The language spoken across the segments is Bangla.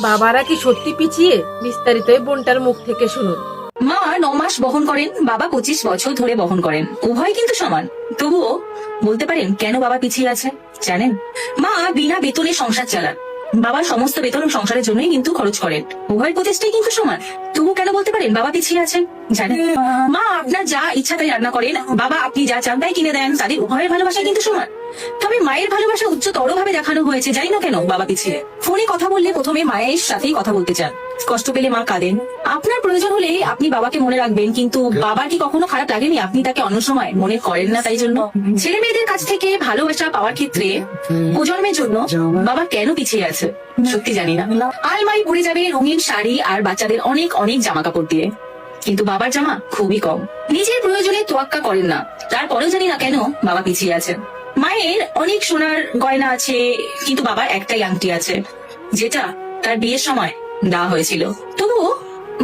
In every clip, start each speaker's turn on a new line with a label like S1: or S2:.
S1: বাবারা কি সত্যি পিছিয়ে? বিস্তারিত এই বোনটার মুখ থেকে শুনুন।
S2: মা 9 মাস বহন করেন, বাবা 25 বছর ধরে বহন করেন। উভয় কিন্তু সমান। তবুও বলতে পারেন কেন বাবা পিছিয়ে আছে জানেন? মা বিনা বেতনে সংসার চালান, বাবার সমস্ত বেতন সংসারের জন্যই কিন্তু খরচ করেন। উভয় প্রচেষ্টাই কিন্তু সমান। তবু কেন বলতে পারেন বাবা পিছিয়ে আছেন জানেন? মা আপনার যা ইচ্ছা তাই রান্না করেন, বাবা আপনি যা চান তাই কিনে দেন। তাদের উভয়ের ভালোবাসা কিন্তু সমান। তবে মায়ের ভালোবাসা উচ্চতর ভাবে দেখানো হয়েছে, জানি না কেন বাবা পিছিয়ে। ফোনে কথা বললে প্রথমে মায়ের সাথেই কথা বলতে চান, কষ্ট পেলে মা কাঁদেন। আপনার প্রয়োজন হলে আপনি বাবাকে মনে রাখবেন, কিন্তু বাবার কি কখনো খারাপ লাগেনি আপনি তাকে অন্য সময় মনে করেন না? তাই জন্য ছেলে মেয়েদের কাছ থেকে ভালোবাসা পাওয়ার ক্ষেত্রে প্রজন্মের জন্য বাবা কেন পিছিয়ে আছে সত্যি জানি না। আলমারি ভরে যাবে রঙিন শাড়ি আর বাচ্চাদের অনেক অনেক জামা কাপড় দিয়ে, কিন্তু বাবার জামা খুবই কম। নিজের প্রয়োজনে তোয়াক্কা করেন না, তারপরেও জানি না কেন বাবা পিছিয়ে আছেন। মায়ের অনেক সোনার গয়না আছে, কিন্তু বাবার একটাই আংটি আছে, যেটা তার বিয়ের সময় দেওয়া হয়েছিল। তবুও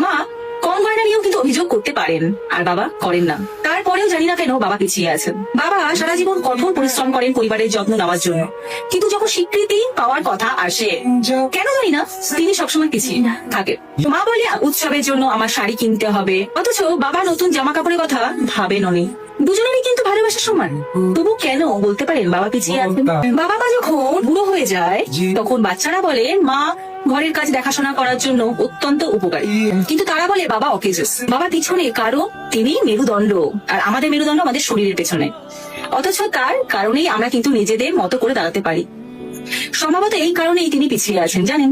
S2: মা কম গয়না নিয়েও কিন্তু অভিযোগ করতে পারেন, আর বাবা করেন না। তারপরেও জানি না কেন বাবা পিছিয়ে আছেন। বাবা সারা জীবন কঠোর পরিশ্রম করেন পরিবারের যত্ন নেওয়ার জন্য, কিন্তু যখন স্বীকৃতি পাওয়ার কথা আসে কেন জানি না তিনি সবসময় পিছিয়ে থাকে। মা বলে উৎসবের জন্য আমার শাড়ি কিনতে হবে, অথচ বাবা নতুন জামা কাপড়ের কথা ভাবেন অনেক। দুজনেরই কিন্তু ভালোবাসা সমান, তবু কেন বলতে পারেন বাবা পিছিয়ে আছেন? বাবা মা যখন বুড়ো হয়ে যায় তখন বাচ্চারা বলে মা ঘরের কাজ দেখাশোনা করার জন্য অত্যন্ত উপকারী, কিন্তু তারা বলে বাবা অকেজস। বাবা পিছনে কারণ তিনি মেরুদণ্ড, আর আমাদের মেরুদণ্ড আমাদের শরীরের পেছনে। অথচ তার কারণেই আমরা কিন্তু নিজেদের মতো করে দাঁড়াতে পারি। সম্ভবত এই কারণেই তিনি পিছিয়ে আছেন জানেন।